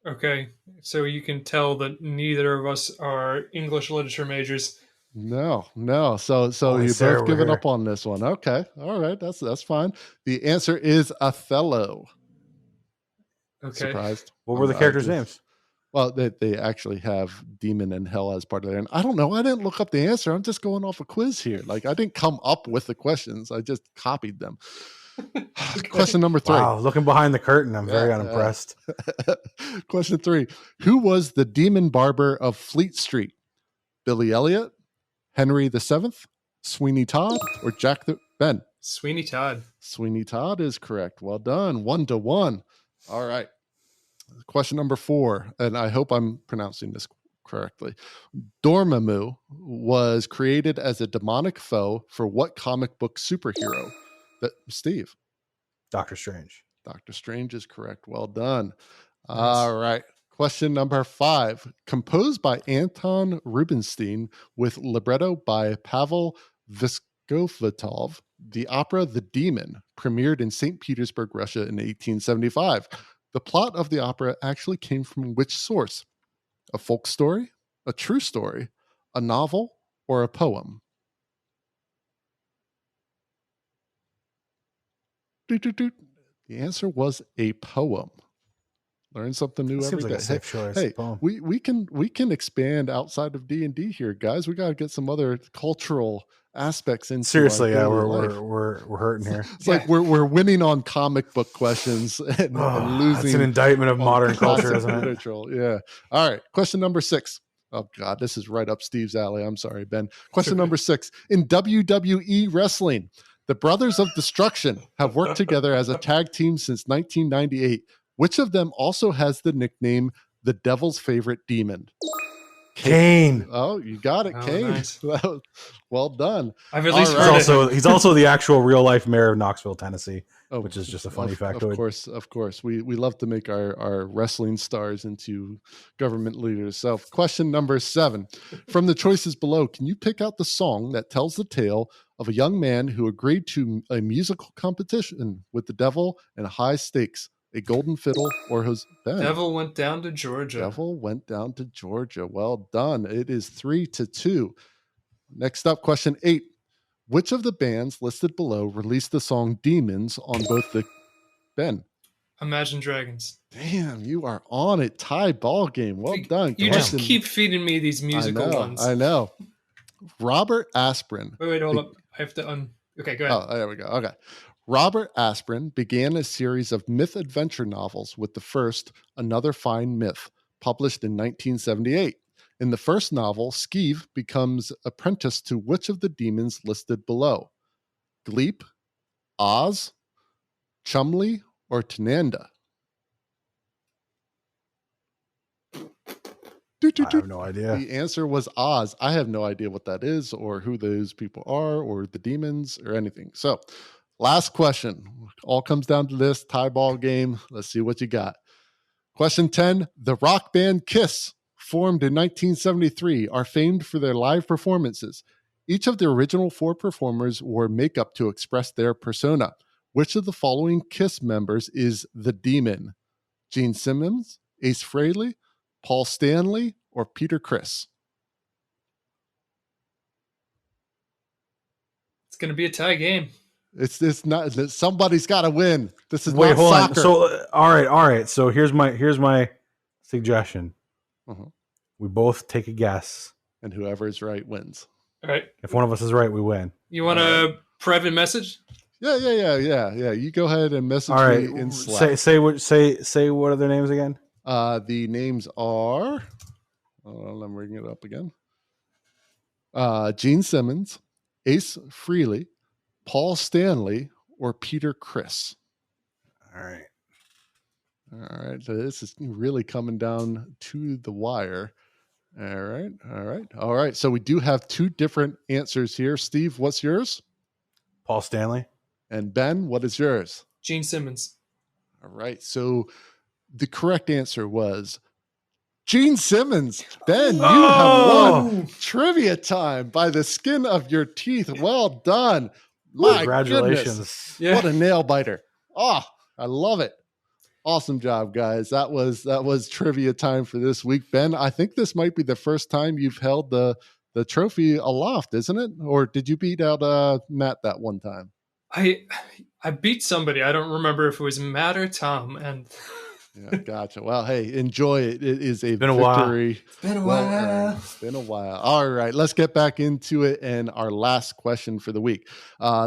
C: Okay, so you can tell that neither of us are English literature majors.
B: No. So you both given up on this one. Okay, all right, that's fine. The answer is Othello.
C: Okay.
B: Surprised?
D: What were the characters' names?
B: Well, they actually have demon and hell as part of their. And I don't know. I didn't look up the answer. I'm just going off a quiz here. Like, I didn't come up with the questions. I just copied them. Question number 3.
D: Wow, looking behind the curtain, I'm very unimpressed.
B: Question 3. Who was the demon barber of Fleet Street? Billy Elliot, Henry VII, Sweeney Todd, or Jack the Ben?
C: Sweeney Todd.
B: Sweeney Todd is correct. Well done. 1-1. All right. Question number 4, and I hope I'm pronouncing this correctly. Dormammu was created as a demonic foe for what comic book superhero? Steve.
D: Doctor Strange.
B: Doctor Strange is correct. Well done. Nice. All right. Question number 5. Composed by Anton Rubinstein with libretto by Pavel Vyskovatov, the opera The Demon premiered in St. Petersburg, Russia in 1875. The plot of the opera actually came from which source? A folk story, a true story, a novel, or a poem? The answer was a poem. Learn something new every day.
D: Like a safe choice.
B: Hey, we can expand outside of D&D here, guys. We got to get some other cultural aspects into
D: Seriously,
B: our
D: yeah,
B: daily life.
D: we're hurting here.
B: It's like we're winning on comic book questions and losing.
D: It's an indictment of
B: on
D: modern culture,
B: classic
D: isn't it?
B: literature. Yeah. All right. Question number 6. Oh God, this is right up Steve's alley. I'm sorry, Ben. Question number 6. In WWE wrestling, the Brothers of Destruction have worked together as a tag team since 1998. Which of them also has the nickname the Devil's Favorite Demon?
D: Kane.
B: Oh, you got it,
C: Oh,
B: Kane.
C: nice.
B: Well done.
C: I've at least
B: All
C: heard
B: right.
C: it.
D: He's also the actual real life mayor of Knoxville, Tennessee,
B: Oh,
D: which is just a funny
B: Of
D: factoid.
B: Of course. We love to make our wrestling stars into government leaders. So question number 7. From the choices below, can you pick out the song that tells the tale of a young man who agreed to a musical competition with the devil and high stakes? A golden fiddle or his Ben?
C: Devil went down to Georgia.
B: Devil went down to Georgia. Well done. It is 3-2. Next up, question 8. Which of the bands listed below released the song Demons on both the Ben?
C: Imagine Dragons.
B: Damn, you are on it. Tie ball game. Well done.
C: You just keep feeding me these musical ones.
B: I know. Robert Aspirin.
C: Wait, hold up. I have to Okay, go ahead.
B: Oh, there we go. Okay. Robert Aspirin began a series of myth adventure novels with the first, Another Fine Myth, published in 1978. In the first novel, Skeeve becomes apprenticed to which of the demons listed below? Gleep, Oz, Chumley, or Tananda?
D: I have no idea.
B: The answer was Oz. I have no idea what that is or who those people are or the demons or anything. So, last question. All comes down to this tie ball game. Let's see what you got. Question 10. The rock band Kiss, formed in 1973, are famed for their live performances. Each of the original 4 performers wore makeup to express their persona. Which of the following Kiss members is the demon? Gene Simmons, Ace Frehley, Paul Stanley, or Peter Criss?
C: It's going to be a tie game.
B: It's not. Somebody's got to win. This is
D: Wait,
B: not
D: hold
B: soccer.
D: on. So all right. So here's my suggestion.
B: Uh-huh.
D: We both take a guess,
B: and whoever is right wins.
C: All right.
D: If one of us is right, we win.
C: You want a private message?
B: Yeah. You go ahead and message
D: All right.
B: me in Slack.
D: Say what are their names again?
B: The names are. Let me bring it up again. Gene Simmons, Ace Frehley, Paul Stanley, or Peter Criss.
D: All right.
B: So this is really coming down to the wire. All right. So we do have 2 different answers here. Steve, what's yours?
D: Paul Stanley.
B: And Ben, what is yours?
C: Gene Simmons.
B: All right. So the correct answer was Gene Simmons. Ben, you have won trivia time by the skin of your teeth. Well done. My
D: Congratulations.
B: Goodness.
C: Yeah.
B: What a nail biter. Oh, I love it. Awesome job, guys. That was trivia time for this week. Ben, I think this might be the first time you've held the trophy aloft, isn't it? Or did you beat out Matt that one time?
C: I beat somebody. I don't remember if it was Matt or Tom. And
B: yeah, gotcha. Well, hey, enjoy it. It is a
D: been a
B: victory.
C: It's been a while.
B: It's been a while. All right, let's get back into it. And our last question for the week.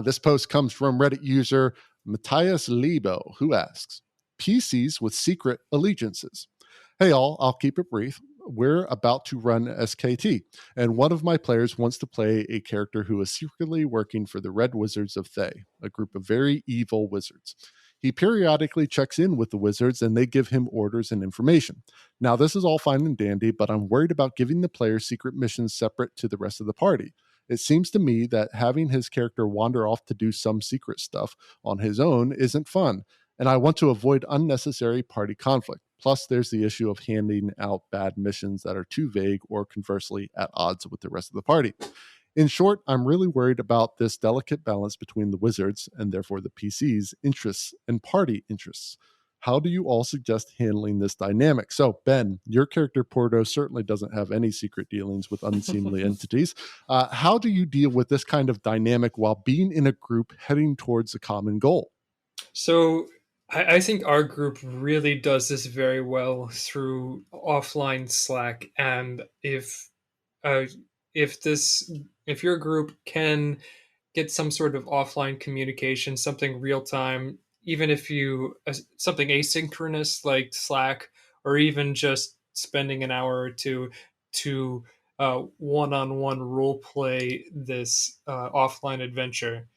B: This post comes from Reddit user Matthias Lebo, who asks, PCs with secret allegiances. Hey, all, I'll keep it brief. We're about to run SKT, and one of my players wants to play a character who is secretly working for the Red Wizards of Thay, a group of very evil wizards. He periodically checks in with the wizards and they give him orders and information. Now, this is all fine and dandy, but I'm worried about giving the player secret missions separate to the rest of the party. It seems to me that having his character wander off to do some secret stuff on his own isn't fun, and I want to avoid unnecessary party conflict. Plus, there's the issue of handing out bad missions that are too vague or conversely at odds with the rest of the party. In short, I'm really worried about this delicate balance between the wizards, and therefore the PC's interests and party interests. How do you all suggest handling this dynamic? So, Ben, your character Porto certainly doesn't have any secret dealings with unseemly entities. How do you deal with this kind of dynamic while being in a group heading towards a common goal?
C: So I think our group really does this very well through offline Slack. And if this if your group can get some sort of offline communication, something real time, even if you something asynchronous like Slack, or even just spending an hour or two to one-on-one role play this offline adventure,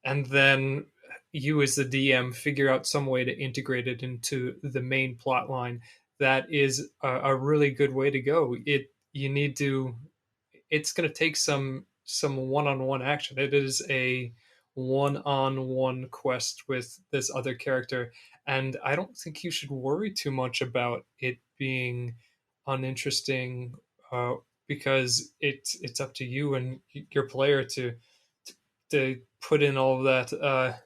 C: and then you as the DM figure out some way to integrate it into the main plot line. That is a really good way to go. You need to. It's going to take some one-on-one action. It is a one-on-one quest with this other character, and I don't think you should worry too much about it being uninteresting, because it's up to you and your player to put in all of that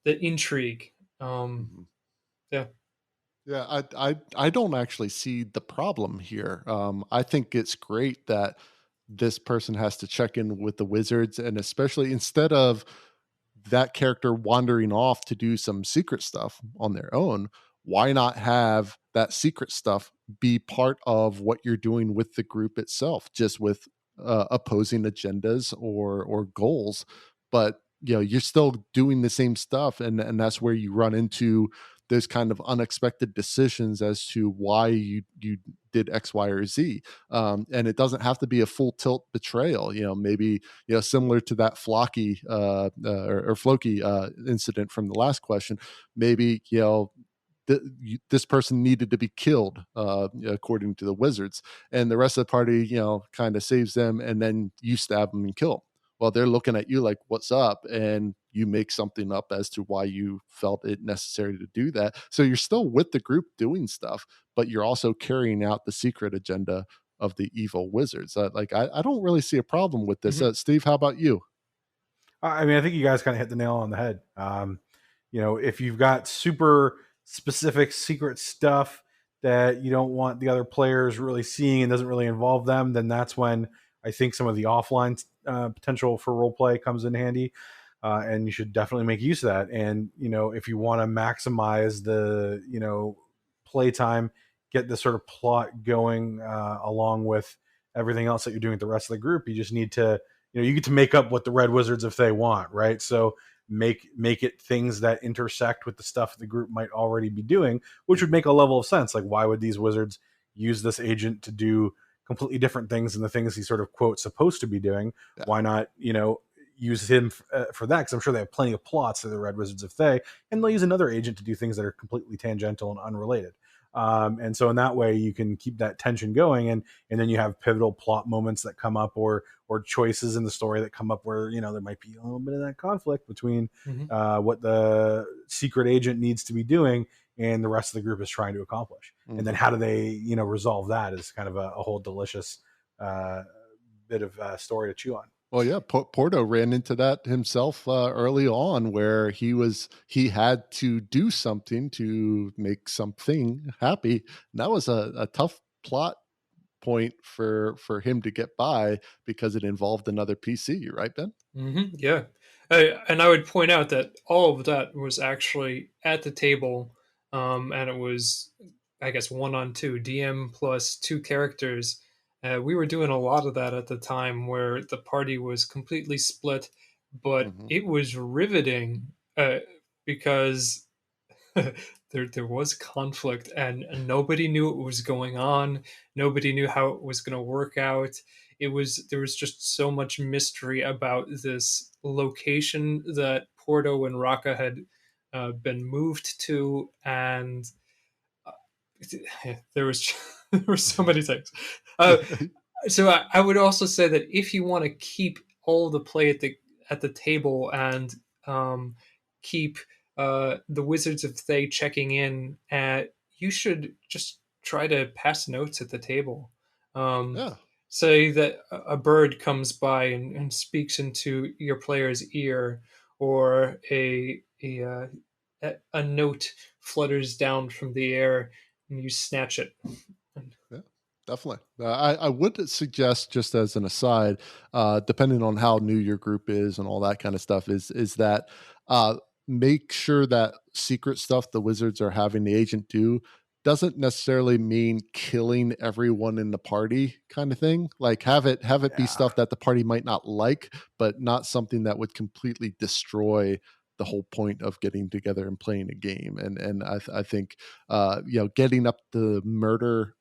C: the intrigue. Yeah.
B: Yeah, I don't actually see the problem here. I think it's great that this person has to check in with the wizards, and especially instead of that character wandering off to do some secret stuff on their own, why not have that secret stuff be part of what you're doing with the group itself, just with opposing agendas or goals, but you're still doing the same stuff, and that's where you run into those kind of unexpected decisions as to why you did X, Y, or Z. And it doesn't have to be a full tilt betrayal. Maybe similar to that Flocky or Floki incident from the last question. Maybe this person needed to be killed according to the wizards, and the rest of the party kind of saves them, and then you stab them and kill them. Well, they're looking at you like, what's up? And you make something up as to why you felt it necessary to do that. So you're still with the group doing stuff, but you're also carrying out the secret agenda of the evil wizards. I don't really see a problem with this. Steve, how about you?
D: I mean, I think you guys kind of hit the nail on the head. If you've got super specific secret stuff that you don't want the other players really seeing and doesn't really involve them, then that's when I think some of the offline potential for role play comes in handy. And you should definitely make use of that. And, if you want to maximize the, playtime, get this sort of plot going along with everything else that you're doing with the rest of the group, you just need to, you get to make up what the Red Wizards of Thay want, right? So make it things that intersect with the stuff the group might already be doing, which would make a level of sense. Like, why would these wizards use this agent to do completely different things than the things he's sort of, quote, supposed to be doing? Yeah. Why not, use him for that? Because I'm sure they have plenty of plots to the Red Wizards of Thay, and they'll use another agent to do things that are completely tangential and unrelated. And so in that way, you can keep that tension going, and then you have pivotal plot moments that come up, or choices in the story that come up where there might be a little bit of that conflict between what the secret agent needs to be doing and the rest of the group is trying to accomplish. And then how do they resolve that is kind of a whole delicious bit of story to chew on.
B: Well, yeah, Porto ran into that himself early on, where he had to do something to make something happy. And that was a tough plot point for him to get by, because it involved another PC, right, Ben?
C: Yeah. And I would point out that all of that was actually at the table, and it was, I guess, 1-on-2, DM plus 2 characters. We were doing a lot of that at the time, where the party was completely split, but it was riveting because there was conflict, and nobody knew what was going on. Nobody knew how it was going to work out. There was just so much mystery about this location that Porto and Raka had been moved to, and there were so many things. So I would also say that if you want to keep all the play at the table, and keep the Wizards of Thay checking in, you should just try to pass notes at the table. Say that a bird comes by and speaks into your player's ear, or a note flutters down from the air and you snatch it.
B: Yeah, definitely. I would suggest, just as an aside, depending on how new your group is and all that kind of stuff, is that make sure that secret stuff the wizards are having the agent do doesn't necessarily mean killing everyone in the party kind of thing. Like have it be stuff that the party might not like, but not something that would completely destroy the whole point of getting together and playing a game. And I think getting up the murder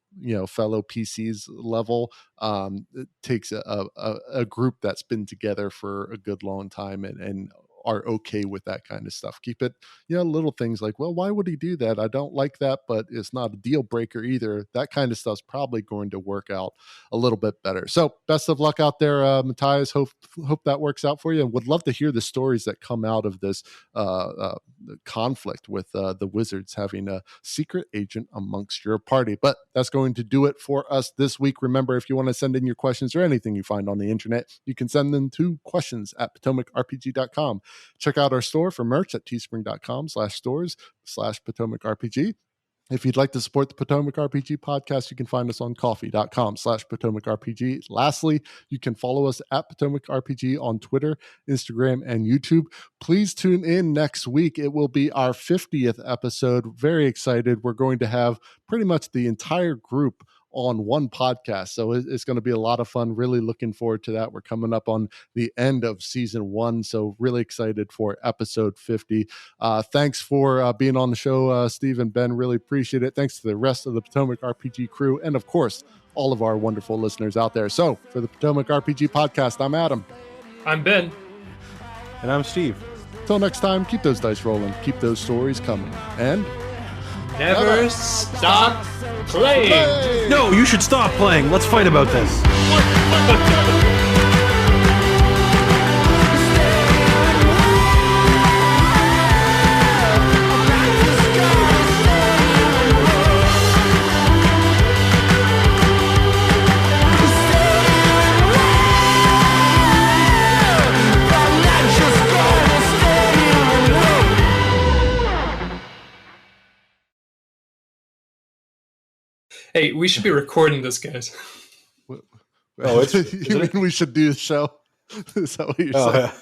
B: fellow PCs level it takes a group that's been together for a good long time and are okay with that kind of stuff. Keep it, little things like, well, why would he do that? I don't like that, but it's not a deal breaker either. That kind of stuff's probably going to work out a little bit better. So best of luck out there, Matthias. Hope that works out for you, and would love to hear the stories that come out of this conflict with the Wizards having a secret agent amongst your party. But that's going to do it for us this week. Remember, if you want to send in your questions or anything you find on the internet, you can send them to questions@potomacrpg.com. Check out our store for merch at teespring.com/stores/PotomacRPG. If you'd like to support the Potomac RPG podcast, you can find us on coffee.com/PotomacRPG. Lastly, you can follow us at Potomac RPG on Twitter, Instagram, and YouTube. Please tune in next week. It will be our 50th episode. Very excited. We're going to have pretty much the entire group on one podcast. So it's going to be a lot of fun. Really looking forward to that. We're coming up on the end of season 1. So really excited for episode 50. Thanks for being on the show, Steve and Ben. Really appreciate it. Thanks to the rest of the Potomac RPG crew. And of course, all of our wonderful listeners out there. So for the Potomac RPG podcast, I'm Adam.
C: I'm Ben.
D: And I'm Steve.
B: Till next time, keep those dice rolling. Keep those stories coming. And
C: never stop playing.
F: No, you should stop playing. Let's fight about this.
C: Hey, we should be recording this, guys.
B: Oh, you mean we should do the show? Is that what you're saying?
D: Yeah.